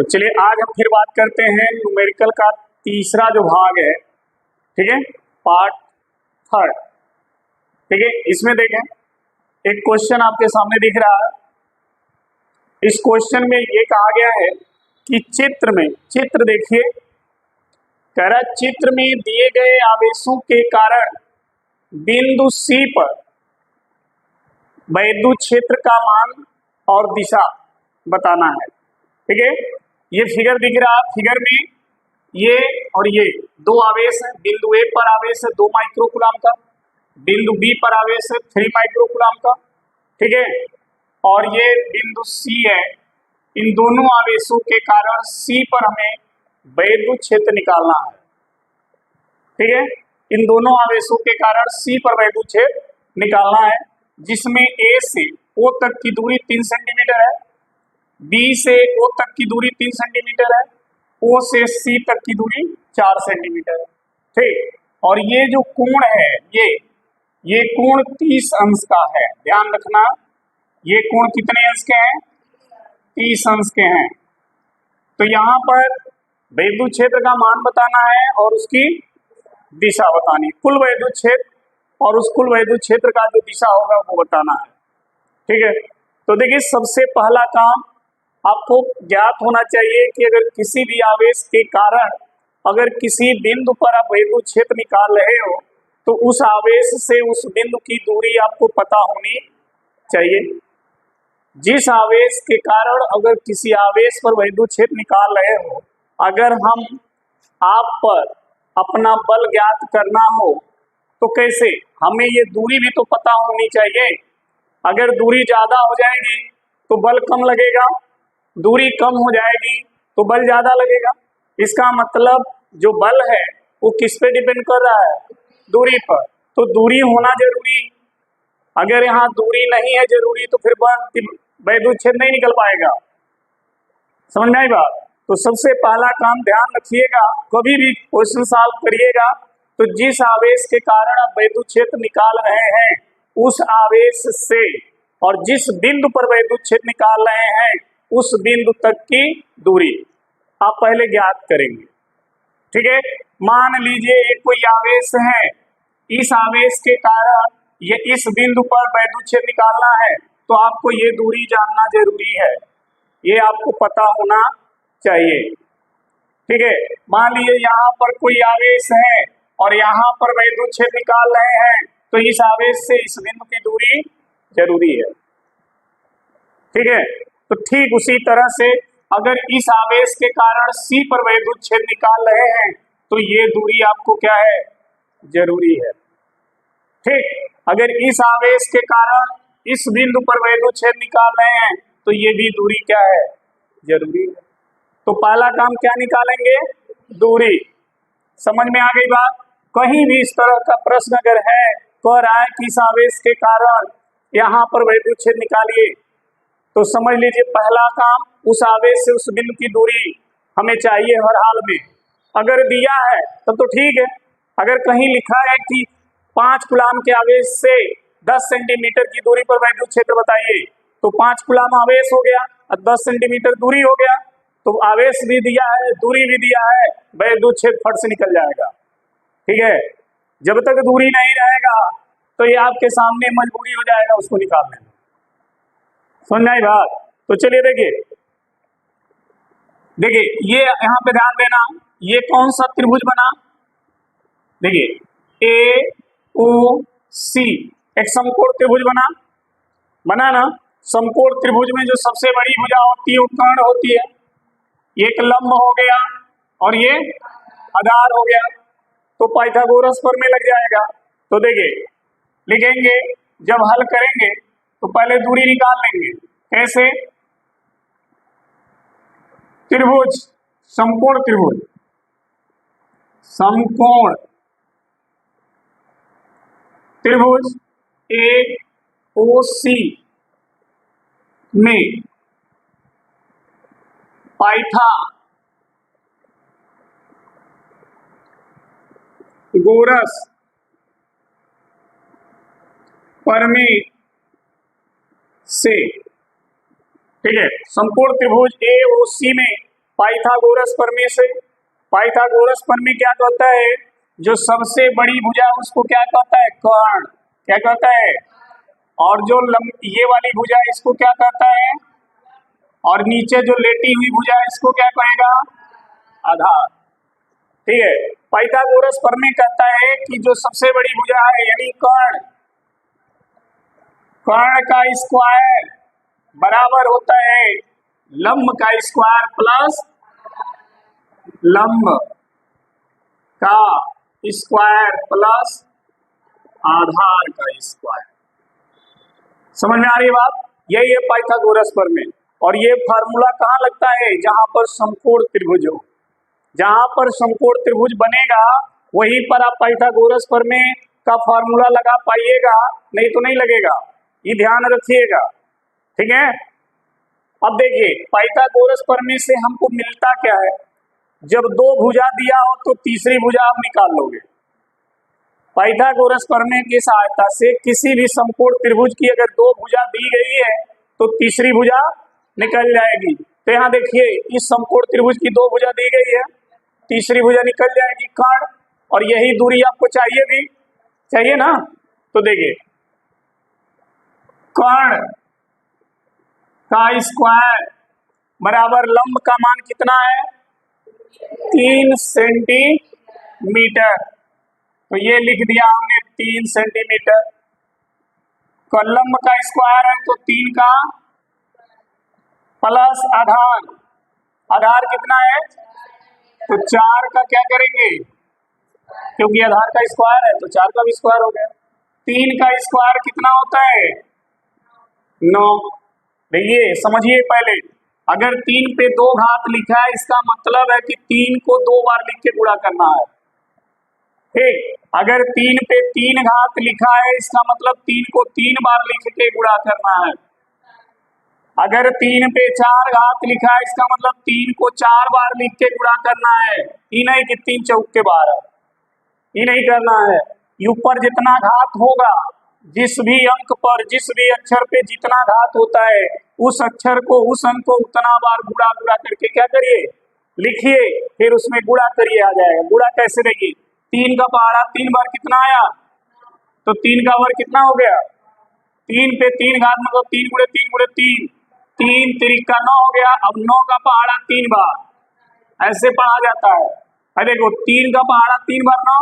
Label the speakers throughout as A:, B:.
A: तो चलिए आज हम फिर बात करते हैं न्यूमेरिकल का तीसरा जो भाग है, ठीक है, पार्ट थर्ड। ठीक है, इसमें देखें एक क्वेश्चन आपके सामने दिख रहा है। इस क्वेश्चन में ये कहा गया है कि चित्र देखिए, कह रहा चित्र में दिए गए आवेशों के कारण बिंदु C पर वैद्युत क्षेत्र का मान और दिशा बताना है। ठीक है, ये फिगर दिख रहा है, फिगर में ये और ये दो आवेश है। बिंदु A पर आवेश है 2 माइक्रोकूलम का, बिंदु B पर आवेश है 3 माइक्रोकूलम का। ठीक है, और ये बिंदु C है। इन दोनों आवेशों के कारण C पर हमें वैद्युत क्षेत्र निकालना है। ठीक है, इन दोनों आवेशों के कारण C पर वैद्युत क्षेत्र निकालना है, जिसमें A से O तक की दूरी 3 सेंटीमीटर है, B से O तक की दूरी 3 सेंटीमीटर है, O से C तक की दूरी 4 सेंटीमीटर है। ठीक, और ये जो कोण है ये कोण 30 अंश का है। ध्यान रखना, ये कोण कितने अंश के हैं? 30 अंश के हैं। तो यहाँ पर वैद्युत क्षेत्र का मान बताना है और उसकी दिशा बतानी है। कुल वैद्युत क्षेत्र और उस कुल वैद्युत क्षेत्र का जो दिशा होगा वो बताना है। ठीक है, तो देखिए सबसे पहला काम आपको ज्ञात होना चाहिए कि अगर किसी भी आवेश के कारण अगर किसी बिंदु पर आप वैद्युत क्षेत्र निकाल रहे हो तो उस आवेश से उस बिंदु की दूरी आपको पता होनी चाहिए। जिस आवेश के कारण अगर किसी आवेश पर वैद्युत क्षेत्र निकाल रहे हो, अगर हम आप पर अपना बल ज्ञात करना हो तो कैसे? हमें ये दूरी भी तो पता होनी चाहिए। अगर दूरी ज्यादा हो जाएगी तो बल कम लगेगा, दूरी कम हो जाएगी तो बल ज्यादा लगेगा। इसका मतलब जो बल है वो किस पे डिपेंड कर रहा है? दूरी पर। तो दूरी होना जरूरी। अगर यहाँ दूरी नहीं है जरूरी तो फिर वैद्युत क्षेत्र नहीं निकल पाएगा। समझ में आई बात? तो सबसे पहला काम ध्यान रखिएगा, कभी भी क्वेश्चन सॉल्व करिएगा तो जिस आवेश के कारण आप वैद्युत क्षेत्र निकाल रहे हैं उस आवेश से और जिस बिंदु पर वैद्युत क्षेत्र निकाल रहे हैं उस बिंदु तक की दूरी आप पहले ज्ञात करेंगे। ठीक है, मान लीजिए एक कोई आवेश है, इस आवेश के कारण ये इस बिंदु पर वैद्युत क्षेत्र निकालना है तो आपको ये दूरी जानना जरूरी है, ये आपको पता होना चाहिए। ठीक है, मान लीजिए यहाँ पर कोई आवेश है और यहाँ पर वैद्युत क्षेत्र निकाल रहे हैं तो इस आवेश से इस बिंदु की दूरी जरूरी है। ठीक है, तो ठीक उसी तरह से अगर इस आवेश के कारण C पर वैद्युत क्षेत्र निकाल रहे हैं तो ये दूरी आपको क्या है? जरूरी है। ठीक, अगर इस आवेश के कारण इस बिंदु पर वैद्युत क्षेत्र निकाल रहे हैं तो ये भी दूरी क्या है? जरूरी है। तो पहला काम क्या निकालेंगे? दूरी। समझ में आ गई बात? कहीं भी इस तरह का प्रश्न अगर है, कह रहा है कि इस आवेश के कारण यहाँ पर वैद्युत क्षेत्र निकालिए, तो समझ लीजिए पहला काम उस आवेश से उस बिंदु की दूरी हमें चाहिए हर हाल में। अगर दिया है तब तो ठीक है। अगर कहीं लिखा है कि 5 कूलम के आवेश से 10 सेंटीमीटर की दूरी पर वैद्युत क्षेत्र बताइए, तो 5 कूलम आवेश हो गया और 10 सेंटीमीटर दूरी हो गया, तो आवेश भी दिया है, दूरी भी दिया है, वैद्युत क्षेत्र फट से निकल जाएगा। ठीक है, जब तक दूरी नहीं रहेगा तो ये आपके सामने मजबूरी हो जाएगा उसको निकालने में। समझ आई बात? तो चलिए देखिए ये यहाँ पे ध्यान देना, ये कौन सा त्रिभुज बना? देखिए AOC एक समकोण त्रिभुज बना ना। समकोण त्रिभुज में जो सबसे बड़ी भुजा होती है वो कर्ण होती है। एक लंब हो गया और ये आधार हो गया, तो पाइथागोरस प्रमेय लग जाएगा। तो देखिए लिखेंगे, जब हल करेंगे तो पहले दूरी निकाल लेंगे। कैसे? त्रिभुज, समकोण त्रिभुज, समकोण त्रिभुज AOC में पाइथागोरस प्रमेय से, ठीक है, समकोण त्रिभुज AOC में पाइथागोरस प्रमेय से। पाइथागोरस प्रमेय क्या कहता है, जो सबसे बड़ी भुजा उसको क्या कहता है, कर्ण, क्या कहता है, और जो ये वाली भुजा इसको क्या कहता है, और नीचे जो लेटी हुई भुजा इसको क्या कहेगा, आधार। ठीक है, पाइथागोरस प्रमेय कहता है कि जो सबसे बड़ी भुजा है यानी कर्ण, कर्ण का स्क्वायर बराबर होता है लंब का स्क्वायर प्लस लंब का स्क्वायर प्लस आधार का स्क्वायर। समझ में आ रही है बात, यही है पाइथागोरस प्रमेय। और ये फार्मूला कहाँ लगता है, जहां पर समकोण त्रिभुज हो, जहां पर समकोण त्रिभुज बनेगा वहीं पर आप पाइथागोरस प्रमेय का फार्मूला लगा पाइएगा, नहीं तो नहीं लगेगा, ये ध्यान रखिएगा। ठीक है, अब देखिए पाइथागोरस प्रमेय से हमको मिलता क्या है, जब दो भुजा दिया हो तो तीसरी भुजा आप निकाल लोगे। पाइथागोरस प्रमेय की सहायता से किसी भी समकोण त्रिभुज की अगर दो भुजा दी गई है तो तीसरी भुजा निकल जाएगी। तो यहाँ देखिए इस समकोण त्रिभुज की दो भुजा दी गई है, तीसरी भुजा निकल जाएगी कर्ण, और यही दूरी आपको चाहिए भी, चाहिए ना। तो देखिए कर्ण का स्क्वायर बराबर लंब का मान कितना है, 3 सेंटीमीटर। तो ये लिख दिया हमने 3 सेंटीमीटर। लंब का स्क्वायर है तो 3 का प्लस आधार, आधार कितना है, तो 4 का क्या करेंगे, क्योंकि आधार का स्क्वायर है तो 4 का भी स्क्वायर हो गया। 3 का स्क्वायर कितना होता है, 9। देखिए समझिए पहले, अगर 3 पे 2 घात लिखा है इसका मतलब है कि 3 को 2 बार लिख के गुणा करना है। ठीक, अगर 3 पे 3 घात लिखा है इसका मतलब 3 को 3 बार लिख के गुणा करना है। अगर 3 पे 4 घात लिखा है इसका मतलब 3 को 4 बार लिख के गुणा करना है। ये नहीं कि 3 चौक के 12, ये नहीं करना है। ऊपर जितना घात होगा, जिस भी अंक पर जिस भी अक्षर पे जितना घात होता है उस अक्षर को उस अंक को उतना बार गुणा गुणा करके क्या करिए, लिखिए, फिर उसमें गुणा करिए, आ जाएगा। गुणा कैसे देखिए, 3 का पहाड़ा 3 बार कितना आया, तो 3 का वर्ग कितना हो गया, 3 पे 3 घात मतलब 3 गुणे 3 गुणे 3, 3 तिरिका 9 हो गया। अब 9 का पहाड़ा 3 बार ऐसे पढ़ा जाता है। अरे देखो 3 का पहाड़ा 3 बार 9,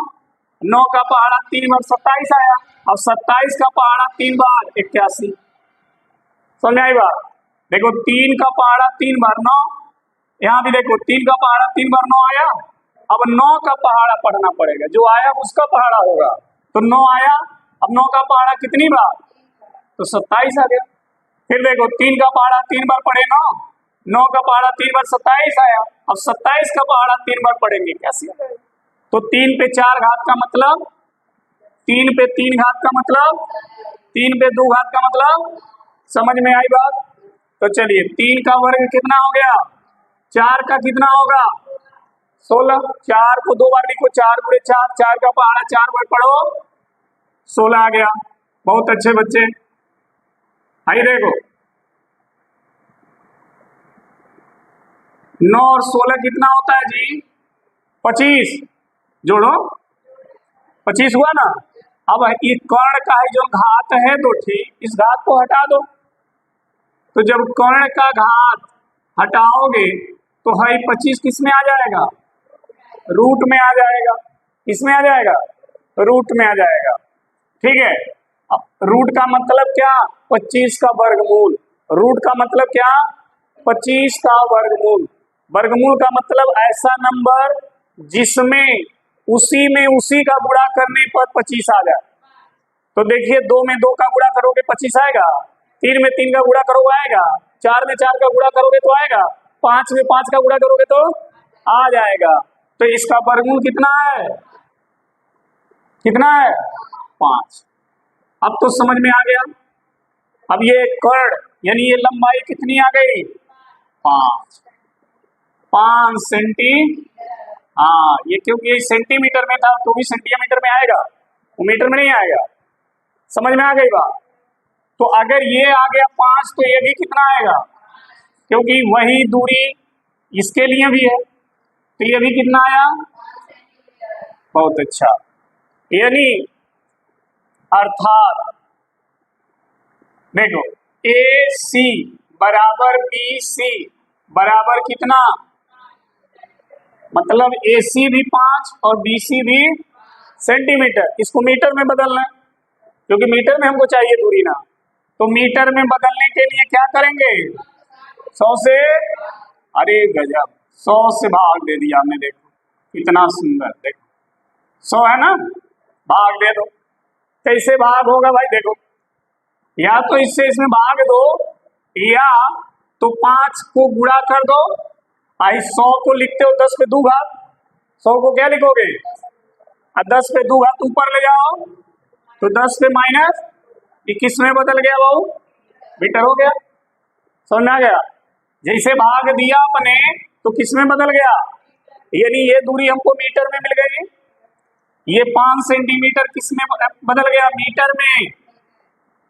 A: 9 का पहाड़ा 3 बार 27 आया। अब 27 का पहाड़ा 3 बार 81। समझ आई बात, देखो 3 का पहाड़ा 3 बार 9, यहाँ भी देखो 3 का पहाड़ा 3 बार 9 आया। अब 9 का पहाड़ा पढ़ना पड़ेगा, जो आया उसका पहाड़ा होगा। तो 9 आया, अब 9 का पहाड़ा कितनी बार, तो 27 आ गया। फिर देखो 3 का पहाड़ा 3 बार पढ़े 9, 9 का पहाड़ा 3 बार 27 आया। अब 27 का पहाड़ा 3 बार पढ़ेंगे, कैसे आएगा। तो 3 पे 4 घात का मतलब, 3 पे 3 घात का मतलब, 3 पे 2 घात का मतलब, समझ में आई बात। तो चलिए 3 का वर्ग कितना हो गया, 4 का कितना होगा 16। 4 को 2 बार लिखो, 4 गुणे 4, 4 का पहाड़ा 4 बार पढ़ो, 16 आ गया। बहुत अच्छे बच्चे, आई देखो 9 और 16 कितना होता है जी, 25, जोड़ो 25 हुआ ना। अब ये कर्ण का है जो घात है तो ठीक, इस घात को हटा दो। तो जब कर्ण का घात हटाओगे तो है 25 किस में आ जाएगा, रूट में आ जाएगा। किसमें आ जाएगा, रूट में आ जाएगा। ठीक है, अब रूट का मतलब क्या, 25 का वर्गमूल। रूट का मतलब क्या, 25 का वर्गमूल। वर्गमूल का मतलब ऐसा नंबर जिसमें उसी में उसी का गुणा करने पर 25 आ जाए। तो देखिए 2 में 2 का गुणा करोगे 25 आएगा, 3 में 3 का गुणा करोगे आएगा, 4 में 4 का गुणा करोगे तो आएगा, 5 में 5 का गुणा करोगे तो आ जाएगा। तो इसका वर्गमूल कितना है, कितना है 5। अब तो समझ में आ गया। अब ये कर्ण यानी ये लंबाई कितनी आ गई, 5 सेंटी। हाँ, ये क्योंकि ये सेंटीमीटर में था तो भी सेंटीमीटर में आएगा, वो मीटर में नहीं आएगा। समझ में आ गई बात। तो अगर ये आ गया 5 तो ये भी कितना आएगा, क्योंकि वही दूरी इसके लिए भी है, तो ये भी कितना आया? बहुत अच्छा। यानी अर्थात देखो ए सी बराबर बी सी बराबर कितना, मतलब ए सी भी 5 और बी सी भी सेंटीमीटर। इसको मीटर में बदलना है क्योंकि मीटर में हमको चाहिए दूरी ना, तो मीटर में बदलने के लिए क्या करेंगे? 100 से, अरे गजब, 100 से भाग दे दिया हमने, देखो कितना सुंदर, देखो 100 है ना, भाग दे दो। कैसे भाग होगा भाई? देखो या तो इससे इसमें भाग दो, या तो 5 को गुणा कर दो। आई 100 को लिखते हो 10 पे 2 घात, 100 को क्या लिखोगे? 10 पे 2 घात ऊपर ले जाओ तो 10 पे माइनस, ये किस में बदल गया बाबू? मीटर हो गया। समझ में आ गया? जैसे भाग दिया अपने तो किस में बदल गया? यानी ये दूरी हमको मीटर में मिल गई, ये 5 सेंटीमीटर किस में बदल गया? मीटर में।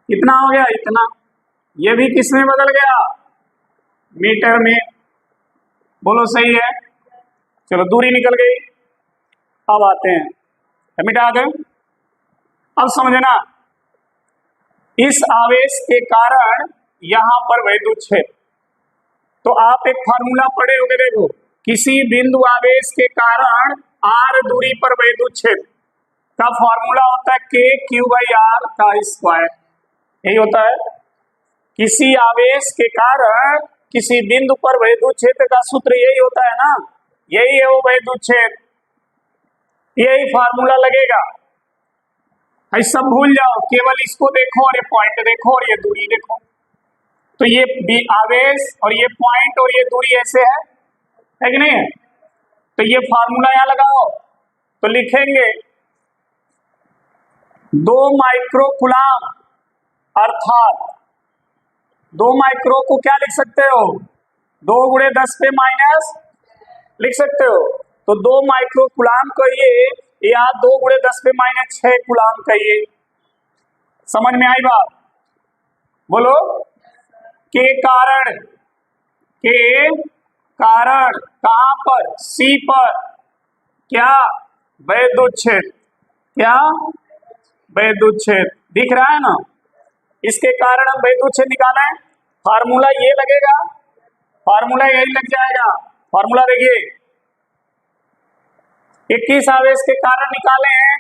A: कितना हो गया? इतना। ये भी किस में बदल गया? मीटर में। बोलो सही है? चलो दूरी निकल गई। अब आते हैं, मिटा दें। अब समझना, इस आवेश के कारण यहां पर वैद्युत क्षेत्र, तो आप एक फार्मूला पढ़े होंगे, देखो किसी बिंदु आवेश के कारण r दूरी पर वैद्युत क्षेत्र का फॉर्मूला होता है k q/r का स्क्वायर। यही होता है, किसी आवेश के कारण किसी बिंदु पर वैद्युत क्षेत्र का सूत्र यही होता है ना, यही है वो वैद्युत क्षेत्र, यही फार्मूला लगेगा। भाई सब भूल जाओ, केवल इसको देखो और ये पॉइंट देखो और ये दूरी देखो, तो ये आवेश और ये पॉइंट और ये दूरी ऐसे है कि नहीं है? तो ये फार्मूला यहां लगाओ तो लिखेंगे 2 माइक्रो कूलम, अर्थात 2 माइक्रो को क्या लिख सकते हो? 2 गुणे 10 पे माइनस लिख सकते हो, तो 2 माइक्रो कूलम कहिए या 2 गुणे 10 पे माइनस 6 कूलम कहिए। समझ में आई बात? बोलो। के कारण, के कारण कहां पर? सी पर क्या? वैद्युत क्षेत्र। क्या? वैद्युत क्षेत्र। दिख रहा है ना? इसके कारण हम वैद्युत क्षेत्र निकाला है, फार्मूला ये लगेगा, फार्मूला यही लग जाएगा। फार्मूला देखिए, 21 आवेश के कारण निकाले हैं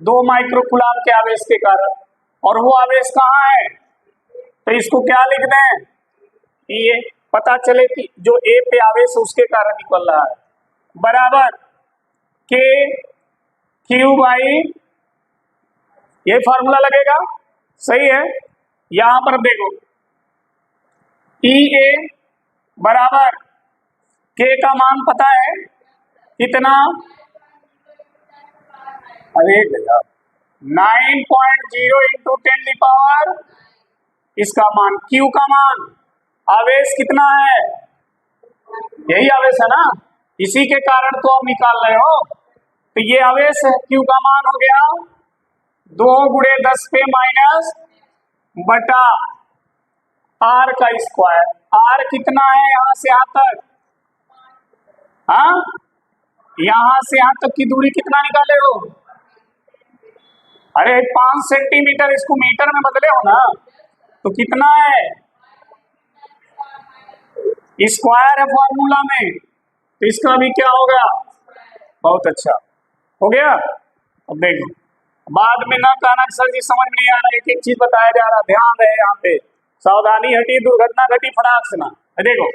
A: 2 माइक्रो कूलम के आवेश के कारण, और वो आवेश कहाँ है? तो इसको क्या लिख दें? ये पता चले कि जो ए पे आवेश है उसके कारण निकल रहा है, बराबर के क्यू बाई, ये फार्मूला लगेगा। सही है? यहां पर देखो ई ए बराबर के का मान पता है कितना? अरे भैया 9.0 इंटू 10⁻, इसका मान, क्यू का मान, आवेश कितना है? यही आवेश है ना, इसी के कारण तो आप निकाल रहे हो, तो ये आवेश है। क्यू का मान हो गया 2 गुणे 10 पे माइनस बटा आर का स्क्वायर। आर कितना है यहां से यहां तक? हाँ, यहां से यहां तक की दूरी कितना निकाले हो? अरे 5 सेंटीमीटर, इसको मीटर में बदले हो ना, तो कितना है? स्क्वायर है फॉर्मूला में, तो इसका भी क्या होगा? बहुत अच्छा हो गया। अब देखो, बाद में ना कहना सर जी समझ में नहीं आ रहा, एक एक चीज बताया जा रहा, ध्यान रहे यहाँ पे, सावधानी हटी दुर्घटना घटी फटाक से ना। देखो,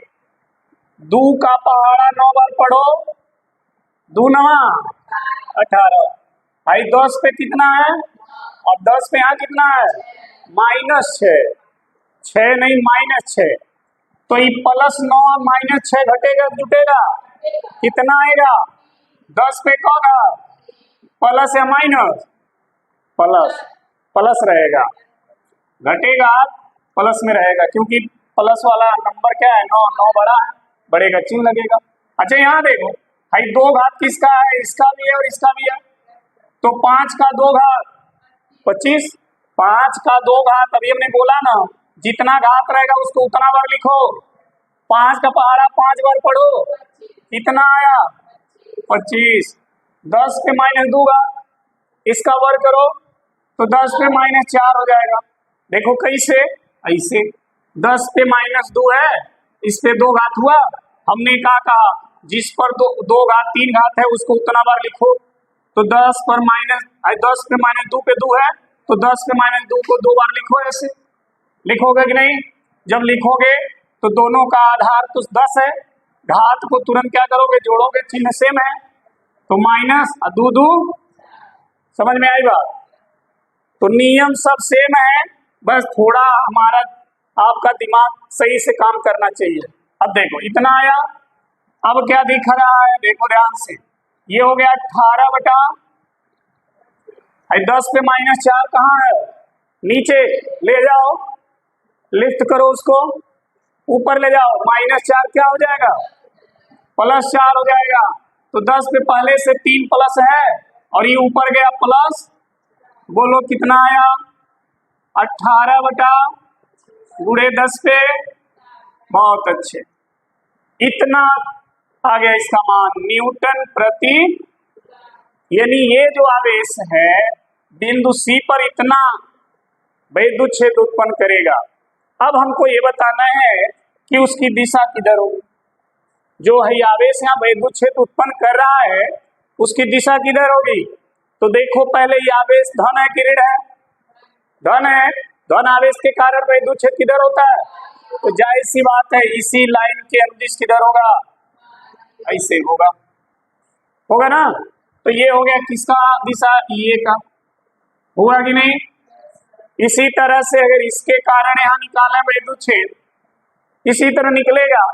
A: 2 का पहाड़ा 9 बार पढ़ो, 2 9 18, भाई 10 पे कितना है? और 10 पे यहाँ कितना है? -6, 6 नहीं -6, तो ये +9 और -6 घटेगा जुटेगा, कितना आएगा? 10 पे कौन है? प्लस या माइनस? प्लस, प्लस रहेगा, घटेगा प्लस में रहेगा, क्योंकि प्लस वाला नंबर क्या है? 9, 9 बड़ा है, बढ़ेगा चिन्ह लगेगा। अच्छा यहाँ देखो भाई, 2 घात किसका है? इसका भी है और इसका भी है, तो 5 का 2 घात 25, 5 का 2 घात, अभी हमने बोला ना जितना घात रहेगा उसको उतना बार लिखो, 5 का पहाड़ा 5 बार पढ़ो, कितना आया 25। 10 पे माइनस दूंगा, इसका वर्ग करो तो 10 पे माइनस 4 हो जाएगा। देखो कैसे, ऐसे 10 पे माइनस 2 है, इस पे 2 घात हुआ। हमने क्या कहा, जिस पर दो घात 3 घात है उसको उतना बार लिखो। तो 10 पे माइनस 2 पे 2 है, तो 10 पे माइनस 2 को 2 बार लिखो। ऐसे लिखोगे कि नहीं? जब लिखोगे तो दोनों का आधार तो 10 है, घात को तुरंत क्या करोगे, जोड़ोगे, चिन्ह सेम है, तो माइनस 2 2। समझ में आई बात? तो नियम सब सेम है, बस थोड़ा हमारा आपका दिमाग सही से काम करना चाहिए। अब देखो इतना आया, अब क्या दिख रहा है, देखो ध्यान से, ये हो गया 18 बटा 10 पे माइनस 4 कहाँ है, नीचे ले जाओ, लिफ्ट करो उसको, ऊपर ले जाओ, माइनस 4 क्या हो जाएगा, प्लस 4 हो जाएगा। तो 10 पे पहले से 3 प्लस है और ये ऊपर गया प्लस, बोलो कितना आया, 18 बटा गुणे 10 पे, बहुत अच्छे, इतना आ गया इसका मान, न्यूटन प्रति। यानी ये जो आवेश है बिंदु सी पर इतना वैद्युत क्षेत्र उत्पन्न करेगा। अब हमको ये बताना है कि उसकी दिशा किधर होगी। जो है आवेश यहाँ वैद्युत क्षेत्र उत्पन्न कर रहा है, उसकी दिशा किधर होगी। तो देखो पहले ये आवेश धन है कि ऋण है, धन है, धन आवेश के कारण वैद्युत क्षेत्र किधर होता है, तो जाहिर सी बात है इसी लाइन के अनुदिश किधर होगा, ऐसे होगा, होगा ना। तो ये हो गया किसका दिशा, ये का, हुआ कि नहीं। इसी तरह से अगर इसके कारण यहाँ निकालें वैद्युत क्षेत्र, इसी तरह निकलेगा,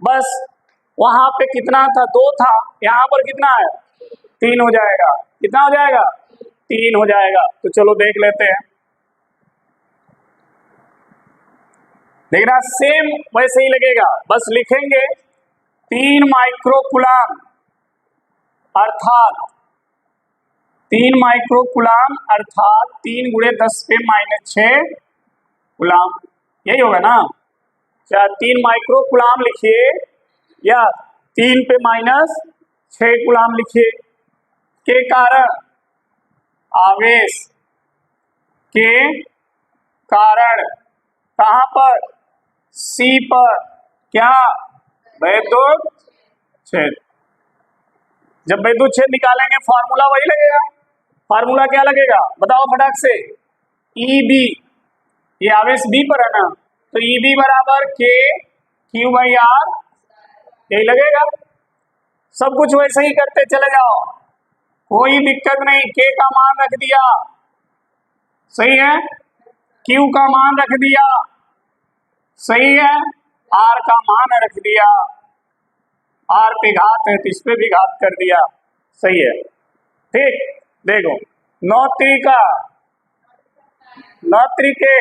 A: बस वहां पे कितना था, 2 था, यहाँ पर कितना है, 3 हो जाएगा। कितना हो जाएगा, 3 हो जाएगा। तो चलो देख लेते हैं, देखना सेम वैसे ही लगेगा, बस लिखेंगे 3 माइक्रोकुलाम अर्थात 3 माइक्रोकुलाम अर्थात 3 गुणे 10 पे माइनस 6 कुलाम, यही होगा ना। क्या 3 माइक्रोकुलाम लिखिए या 3 पे माइनस 6 कुलाम लिखिए। के कारण, आवेश के कारण, कहां पर, सी पर, क्या, वैद्युत क्षेत्र। जब वैद्युत क्षेत्र निकालेंगे फॉर्मूला वही लगेगा। फार्मूला क्या लगेगा बताओ फटाक से, ई बी, ये आवेश बी पर है ना, तो ई बी बराबर के क्यू बाई आर, यही लगेगा। सब कुछ वैसे ही करते चले जाओ, कोई दिक्कत नहीं। के का मान रख दिया, सही है, क्यू का मान रख दिया, सही है, आर का मान रख दिया, आर पे घात है तो इस पे भी घात कर दिया, सही है, ठीक। देखो 9 त्रिका 9 त्रिके,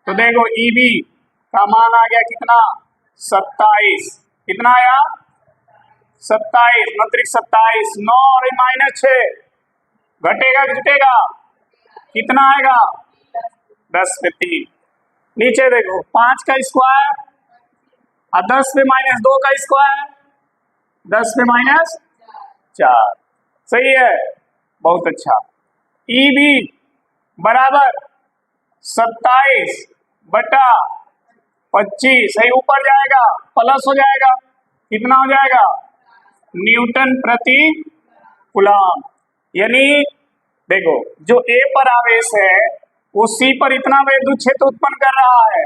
A: तो देखो ईबी का मान आ गया कितना, 27, कितना आया 27, 9 त्रिक 27, 9 और माइनस 6, घटेगा कि घटेगा, कितना आएगा 10 पे 3। नीचे देखो 5 का स्क्वायर और 10 पे माइनस 2 का स्क्वायर, 10 पे माइनस 4, सही है, बहुत अच्छा। ई बी बराबर 27 बटा 25, सही, ऊपर जाएगा प्लस हो जाएगा, कितना हो जाएगा, न्यूटन प्रति कूलम। यानी देखो जो ए पर आवेश है वो सी पर इतना वैद्युत क्षेत्र उत्पन्न कर रहा है,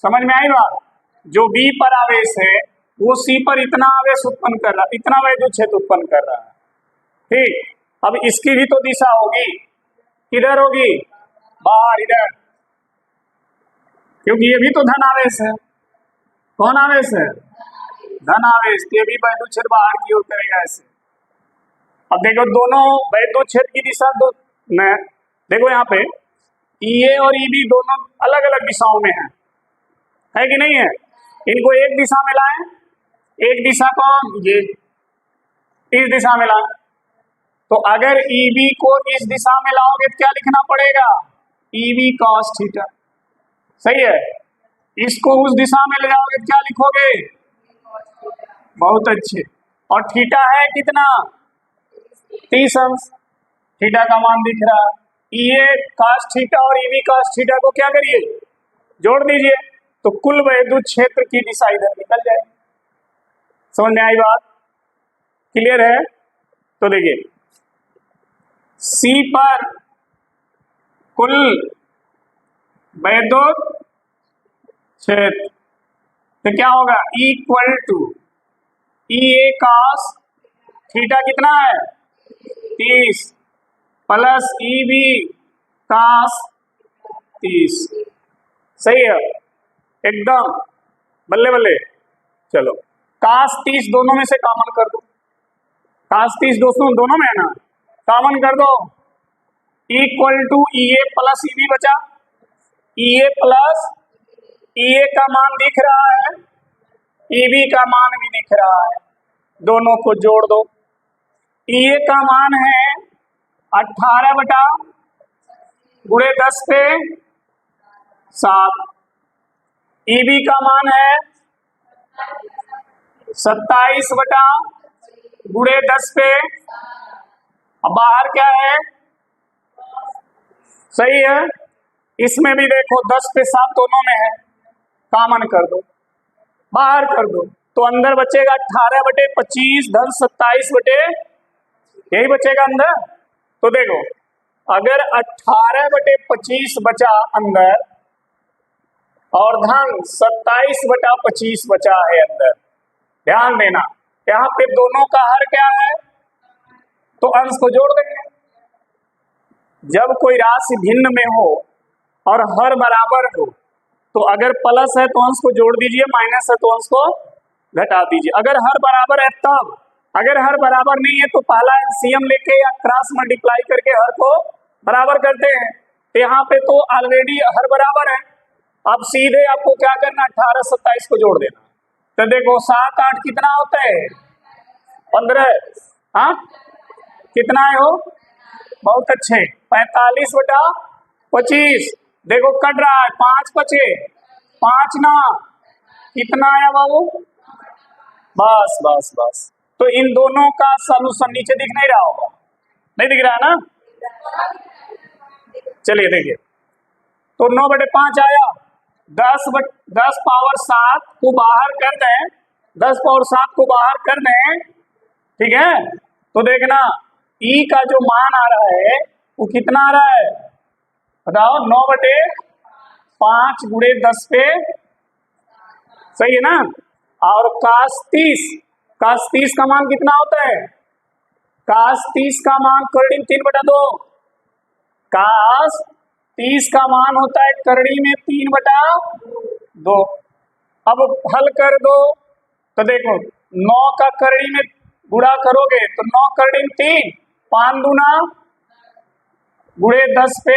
A: समझ में आई बात। जो बी पर आवेश है वो सी पर इतना आवेश उत्पन्न कर रहा है, इतना वैद्युत क्षेत्र उत्पन्न कर रहा है, ठीक। अब इसकी भी तो दिशा होगी, किधर होगी, बाहर, इधर, क्योंकि ये भी तो धन आवेश है। कौन आवेश है, धन आवेश, ये भी वैद्युत क्षेत्र बाहर की ओर करेगा ऐसे। अब देखो दोनों वैद्युत क्षेत्र की दिशा दो में, देखो यहाँ पे ई और ई बी दोनों अलग अलग दिशाओं में है कि नहीं है। इनको एक दिशा में लाएं, एक दिशा कौन, ये इस दिशा में लाएं। तो अगर ई बी को इस दिशा में लाओगे तो क्या लिखना पड़ेगा, ई बी कॉस थीटा, सही है। इसको उस दिशा में ले जाओगे क्या लिखोगे? बहुत अच्छे। और थीटा है कितना? 30 अंश। थीटा का मान दिख रहा है। ये cos थीटा और EB cos थीटा को क्या करिए? जोड़ दीजिए, तो कुल वैद्युत क्षेत्र की दिशा इधर निकल जाएगी। समझ में आई बात? क्लियर है? तो देखिए C पर कुल वैद्युत क्षेत्र तो क्या होगा? Equal to EA cos theta कितना है? 30 प्लस EB cos 30। सही है एकदम, बल्ले बल्ले। चलो cos 30 दोनों में से कॉमन कर दो। cos 30 दोनों में है ना, कॉमन कर दो। Equal to EA plus EB बचा। EA प्लस EA का मान दिख रहा है, EB का मान भी दिख रहा है, दोनों को जोड़ दो। EA का मान है 18 बटा गुणे 10 पे 7। EB का मान है 27 बटा गुणे 10 पे। अब बाहर क्या है? सही है, इसमें भी देखो 10 पे 7 दोनों में है, कॉमन कर दो, बाहर कर दो, तो अंदर बचेगा 18 बटे 25 धन 27 बटे, यही बचेगा अंदर। तो देखो अगर 18 बटे 25 बचा अंदर और धन 27 बटा 25 बचा है अंदर, ध्यान देना यहाँ पे दोनों का हर क्या है? तो अंश को जोड़ देंगे। जब कोई राशि भिन्न में हो और हर बराबर हो, तो अगर प्लस है तो अंश को जोड़ दीजिए, माइनस है तो अंश को घटा दीजिए। अगर हर बराबर है तब, अगर हर बराबर नहीं है तो पहला एलसीएम लेके या क्रॉस मल्टीप्लाई करके हर को बराबर करते हैं। तो यहाँ पे तो ऑलरेडी हर बराबर है, अब सीधे आपको क्या करना? 18 27 को जोड़ देना। तो देखो 7 8 कितना होता है? 15। हाँ कितना है हो? बहुत अच्छे, 45 बटा 25। देखो कट रहा है, 5 बचे, 5 ना कितना आया बाबू? बस बस बस। तो इन दोनों का सॉल्यूशन नीचे दिख नहीं रहा होगा, नहीं दिख रहा ना? चलिए देखिए, तो 9 बटे 5 आया, 10 पावर 7 को बाहर कर दें, 10 पावर 7 को बाहर कर दें, ठीक है? तो देखना E का जो मान आ रहा है वो कितना आ रहा है? बताओ, 9 बटे 5 गुणे 10 पे, सही है ना? और cos 30 का मान कितना होता है? cos 30 का मान करड़ी में 3 बटा 2, cos 30 का मान होता है करड़ी में 3 बटा 2। अब हल कर दो, तो देखो 9 का करड़ी में गुणा करोगे तो 9 करड़ी में 3, 5 दूना गुणे 10 पे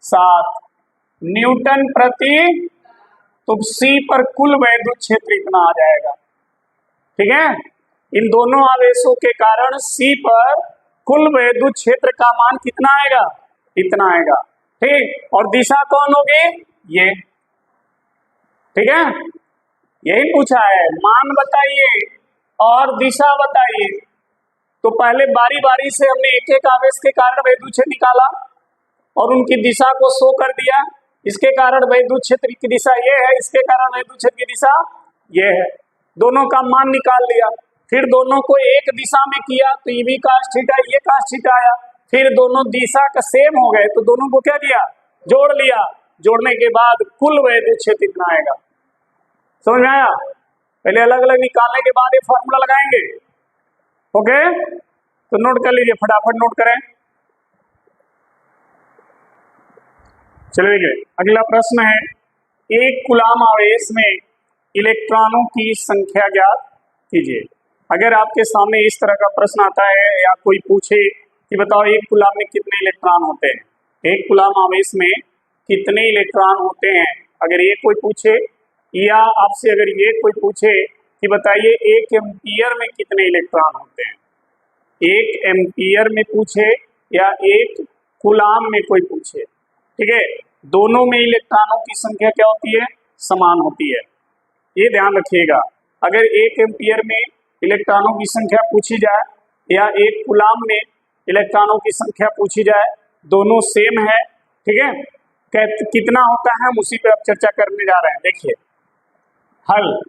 A: 7 न्यूटन प्रति। तो C पर कुल वैद्युत क्षेत्र इतना आ जाएगा, ठीक है? इन दोनों आवेशों के कारण C पर कुल वैद्युत क्षेत्र का मान कितना आएगा? इतना आएगा, ठीक? और दिशा कौन होगी? ये, ठीक है? यही पूछा है, मान बताइए और दिशा बताइए। तो पहले बारी बारी से हमने एक एक आवेश के कारण वैद्युत क्षेत्र निकाला और उनकी दिशा को शो कर दिया। इसके कारण वैद्युत क्षेत्र की दिशा ये है, इसके कारण वैद्युत क्षेत्र की दिशा ये है, दोनों का मान निकाल लिया। फिर दोनों को एक दिशा में किया तो EB cos थीटा, ये cos थीटा आया। फिर दोनों दिशा का सेम हो गए तो दोनों को क्या किया? जोड़ लिया। जोड़ने के बाद कुल वैद्युत क्षेत्र इतना आएगा। समझ में आया? पहले अलग अलग निकालने के बाद ये फॉर्मूला लगाएंगे, ओके? तो नोट कर लीजिए, फटाफट नोट करें। चलिए देखिए, अगला प्रश्न है, एक कूलाम आवेश में इलेक्ट्रॉनों की संख्या ज्ञात कीजिए। अगर आपके सामने इस तरह का प्रश्न आता है या कोई पूछे कि बताओ एक कूलाम में कितने इलेक्ट्रॉन होते हैं, एक कूलाम आवेश में कितने इलेक्ट्रॉन होते हैं, अगर ये कोई पूछे, या आपसे अगर ये कोई पूछे कि बताइए 1 एम्पीयर में कितने इलेक्ट्रॉन होते हैं, 1 एम्पीयर में पूछे या 1 कूलाम में कोई पूछे, ठीक है? दोनों में इलेक्ट्रॉनों की संख्या क्या होती है? समान होती है। ये ध्यान रखिएगा। अगर 1 एम्पियर में इलेक्ट्रॉनों की संख्या पूछी जाए या 1 कूलाम में इलेक्ट्रॉनों की संख्या पूछी जाए, दोनों सेम है, ठीक है। कितना होता है हम उसी पे अब चर्चा करने जा रहे हैं। देखिए हल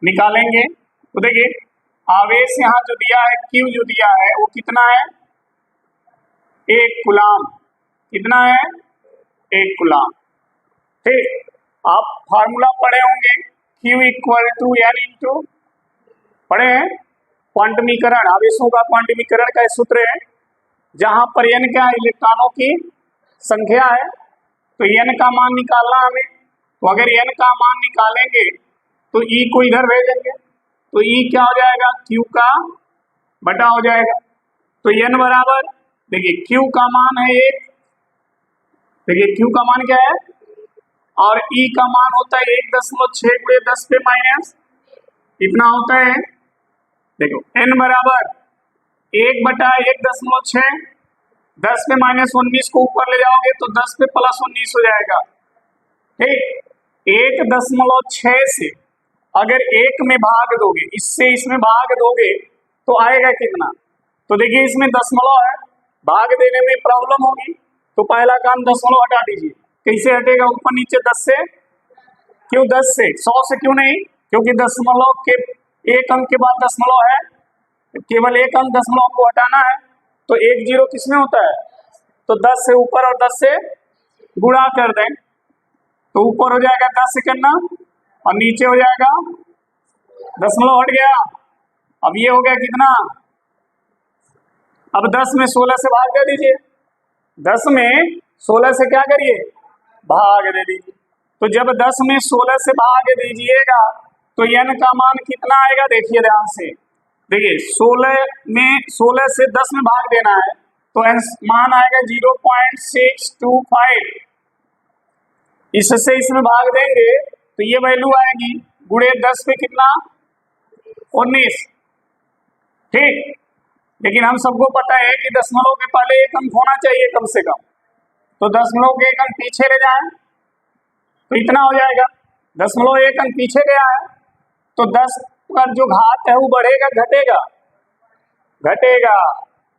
A: निकालेंगे तो देखिए आवेश यहाँ जो दिया है, Q जो दिया है वो कितना है, 1 कूलाम। कितना है, 1 कूलाम। ठीक, आप फार्मूला पढ़े होंगे, Q equal to N into, पढ़े हैं, क्वांटमीकरण, आवेशों का क्वांटमीकरण का सूत्र है, जहां पर N क्या इलेक्ट्रॉनों की संख्या है, तो N का मान निकालना हमें। तो अगर N का मान निकालेंगे तो E को इधर भेजेंगे, तो E क्या हो जाएगा, Q का बटा हो जाएगा। तो N बराबर, देखिए Q का मान है 1, देखिए Q का मान क्या है, और E का मान होता है 1.6 गुणे 10 पे माइनस इतना होता है। देखो N बराबर 1/1.6, 10 पे माइनस 19 को ऊपर ले जाओगे तो 10 पे प्लस 19 हो जाएगा। ठीक, 1.6 से अगर 1 में भाग दोगे, इससे इसमें भाग दोगे तो आएगा कितना, तो देखिए इसमें दशमलव है, भाग देने में प्रॉब्लम होगी, तो पहला काम दशमलव हटा दीजिए। कैसे हटेगा, ऊपर नीचे 10 से, क्यों 10 से, 100 से क्यों नहीं, क्योंकि दशमलव के एक अंक के बाद दशमलव है, केवल एक अंक दशमलव को हटाना है, तो 1 0 किसमें होता है, तो 10 से ऊपर और 10 से गुणा कर दें, तो ऊपर हो जाएगा 10 से करना और नीचे हो जाएगा दशमलव हट गया। अब ये हो गया कितना, अब 10 में 16 से भाग दे दीजिए, 10 में 16 से क्या करिए, भाग दे दीजिए। तो जब 10 में 16 से भाग दीजिएगा तो N का मान कितना आएगा, देखिए ध्यान से, देखिए 16 से 10 में भाग देना है तो N मान आएगा 0.625, इससे इसमें भाग देंगे तो ये वैल्यू आएगी गुणे 10 पे कितना, 19। ठीक, लेकिन हम सबको पता है कि दशमलव के पहले एक अंक होना चाहिए कम से कम, तो दशमलव के एक अंक पीछे ले जाए तो इतना हो जाएगा, दशमलव एक अंक पीछे गया है तो 10 का जो घात है वो बढ़ेगा घटेगा, घटेगा,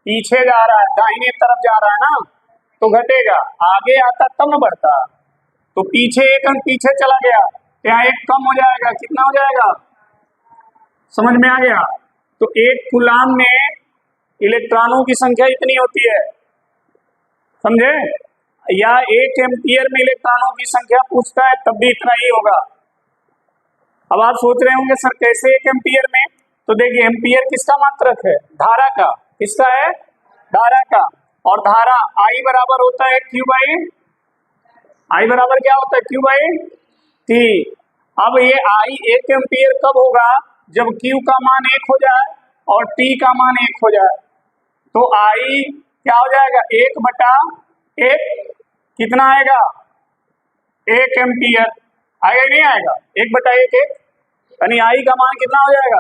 A: पीछे जा रहा है, दाहिने तरफ जा रहा है ना, तो घटेगा, आगे आता तब न बढ़ता, तो पीछे एक अंक पीछे चला गया, यहाँ एक कम हो जाएगा, कितना हो जाएगा, समझ में आ गया। तो 1 कूलाम में इलेक्ट्रॉनों की संख्या इतनी होती है, समझे, या 1 एम्पियर में इलेक्ट्रॉनों की संख्या पूछता है तब भी इतना ही होगा। अब आप सोच रहे होंगे सर कैसे 1 एम्पियर में, तो देखिए एम्पियर किसका मात्रक है, धारा का, किसका है, धारा का, और धारा I बराबर होता है Q बाई, I बराबर क्या होता है, Q बाई T। अब ये I 1 एम्पियर कब होगा, जब Q का मान 1 हो जाए और T का मान 1 हो जाए, तो I क्या हो जाएगा, 1/1, कितना आएगा, 1 एम्पियर आएगा, नहीं आएगा, 1/1 यानी I का मान कितना हो जाएगा,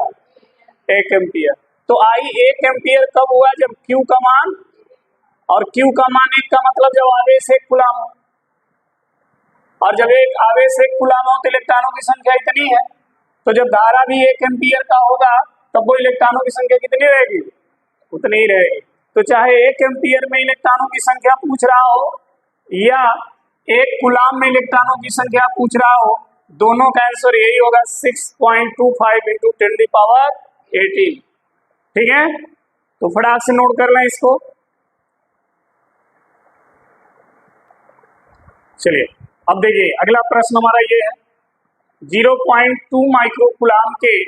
A: 1 एम्पियर। तो I 1 एम्पियर कब हुआ, जब Q का मान, और Q का मान 1 का मतलब जब आवेश 1 कूलाम हो, और जब एक आवेश 1 कूलाम हो तो इलेक्ट्रॉनों की संख्या इतनी है, तो जब धारा भी 1 एम्पियर का होगा तब वो इलेक्ट्रॉनों की संख्या कितनी रहेगी, उतनी ही रहेगी। तो चाहे 1 एम्पियर में इलेक्ट्रॉनों की संख्या पूछ रहा हो या 1 कूलाम में इलेक्ट्रॉनों की संख्या पूछ रहा हो, दोनों का आंसर यही होगा, 6.25 × 10⁻18। ठीक है, तो फटाक से नोट कर लें इसको। चलिए अब देखिए अगला प्रश्न हमारा ये है, 0.2 माइक्रोकूलाम के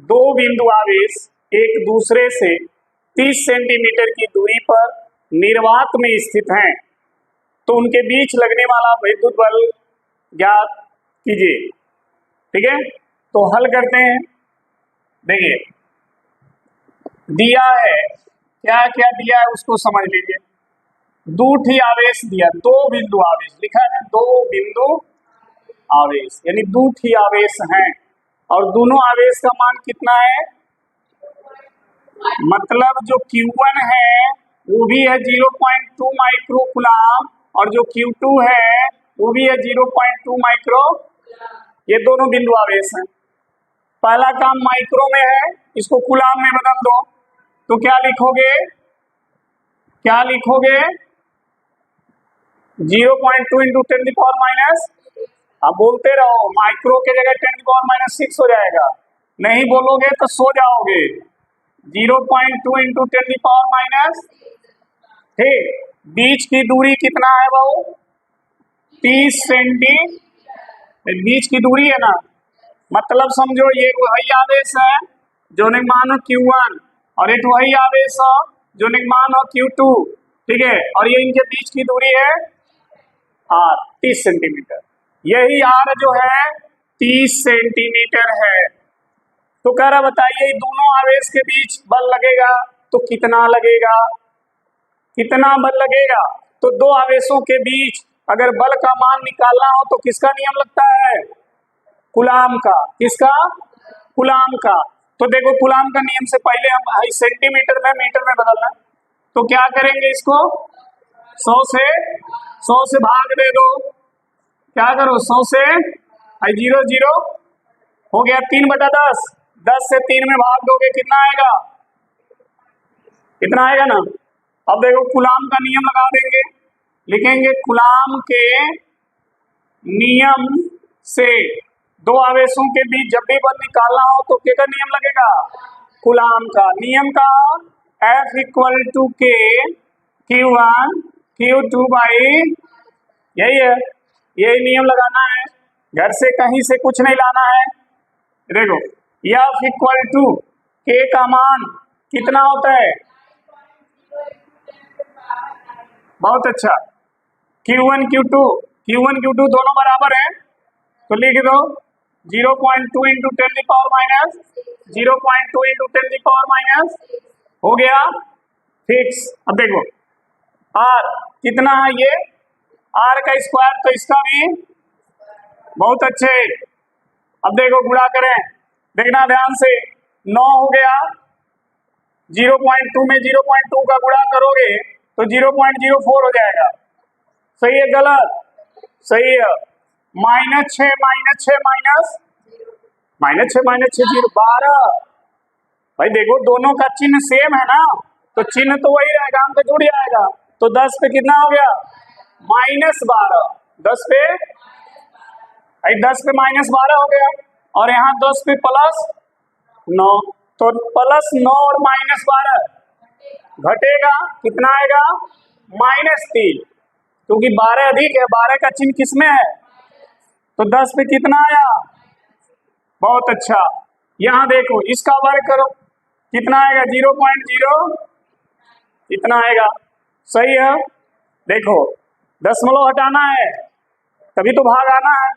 A: 2 बिंदु आवेश एक दूसरे से 30 सेंटीमीटर की दूरी पर निर्वात में स्थित हैं, तो उनके बीच लगने वाला विद्युत बल ज्ञात कीजिए। ठीक है, तो हल करते हैं। देखिए दिया है, क्या क्या दिया है उसको समझ लीजिए। दूठी आवेश दिया, 2 बिंदु आवेश लिखा है, 2 बिंदु आवेश यानी दूठी आवेश हैं, और दोनों आवेश का मान कितना है, मतलब जो Q1 है वो भी है 0.2 माइक्रोकूलाम और जो Q2 है वो भी है 0.2 माइक्रो ये दोनों बिंदु आवेश हैं। पहला काम माइक्रो में है, इसको कूलाम में बदल दो। तो क्या लिखोगे, क्या लिखोगे? 0.2 इंटू 10⁻⁻, अब बोलते रहो, माइक्रो के जगह 10⁻⁻6 हो जाएगा। नहीं बोलोगे तो सो जाओगे। 0.2 इंटू 10⁻⁻, ठीक। बीच की दूरी कितना है भाऊ? 30 सेंटीमीटर। बीच की दूरी है ना, मतलब समझो ये वही आवेश है जो मान हो Q1 और एक वही आवेश हो जो मान हो Q2, ठीक है। और ये इनके बीच की दूरी है R 30 सेंटीमीटर। यही R जो है 30 सेंटीमीटर है। तो कह रहा बताइए दोनों आवेश के बीच बल लगेगा तो कितना लगेगा? कितना बल लगेगा? तो दो आवेशों के बीच अगर बल का मान निकालना हो तो किसका नियम लगता है? कूलाम का। किसका? कूलाम का। तो देखो कूलाम का नियम से पहले हम सेंटीमीटर में मीटर में बदलना, तो क्या करेंगे? इसको 100 से भाग दे दो। क्या करो? 100 से 0 0 हो गया 3/10। 10 से 3 में भाग दोगे कितना आएगा? कितना आएगा ना। अब देखो कूलाम का नियम लगा देंगे, लिखेंगे कूलाम के नियम से दो आवेशों के बीच जब भी बल निकालना हो तो क्या नियम लगेगा? कूलाम का। नियम का F = K Q1 Q2 by, यही है, यही नियम लगाना है, घर से कहीं से कुछ नहीं लाना है। देखो F = K का मान कितना होता है? बहुत अच्छा। Q1 Q2 दोनों बराबर है तो लिख दो 0.2 इंटू 10⁻⁻, 0.2 इंटू 10⁻⁻, हो गया फिक्स। अब देखो R कितना है? ये R का स्क्वायर, तो इसका भी बहुत अच्छे। अब देखो गुणा करें, देखना ध्यान से, 9 हो गया। 0.2 में 0.2 का गुणा करोगे तो 0.04 हो जाएगा। सही है गलत? सही है। -6 0 12। भाई देखो दोनों का चिन्ह सेम है ना, तो चिन्ह तो वही रहेगा, अंक जुड़ जाएगा। तो 10 पे कितना हो गया? -12। 10 पे -12 हो गया, और यहाँ 10 पे +9, तो +9 और -12 घटेगा, कितना आएगा? -3, क्योंकि 12 अधिक है, 12 का चिन्ह किसमें है? तो 10 पे कितना आया? बहुत अच्छा। यहाँ देखो इसका वर्ग करो, कितना आएगा? 0.0, कितना आएगा? सही है। देखो दशमलव हटाना है तभी तो भाग आना है,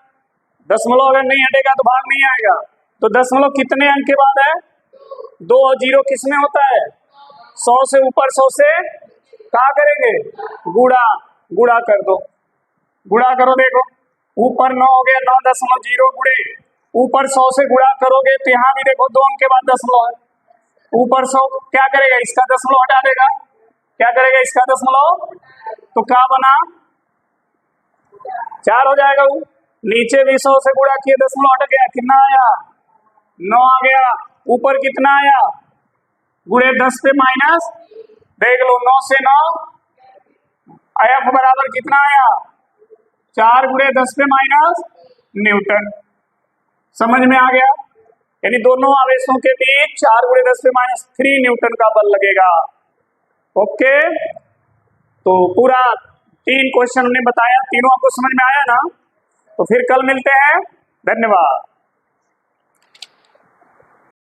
A: दशमलव अगर नहीं हटेगा तो भाग नहीं आएगा। तो दशमलव कितने अंक के बाद है? 2 और 0 किसमें होता है? 100 से ऊपर 100 से क्या करेंगे? गुणा कर दो, गुणा करो। देखो ऊपर 9 हो गया, 9.0 गुणे ऊपर 100 से गुणा करोगे तो यहाँ भी देखो 2 अंक के बाद दशमलव है। ऊपर 100 क्या करेगा? इसका दशमलव हटा देगा। क्या करेगा? इसका दशमलव, तो क्या बना? 4 हो जाएगा। वो नीचे भी 100 से गुणा किए, दशमलव हट गया, कितना आया? 9 आ गया। ऊपर कितना आया? गुणे 10 पे माइनस, देख लो 9 से 9, F बराबर कितना आया? 4 गुणे 10 पे माइनस न्यूटन। समझ में आ गया? यानी दोनों आवेशों के बीच 4 गुणे 10 पे -3 न्यूटन का बल लगेगा। ओके, तो पूरा 3 क्वेश्चन हमने बताया, तीनों आपको समझ में आया ना? तो फिर कल मिलते हैं, धन्यवाद।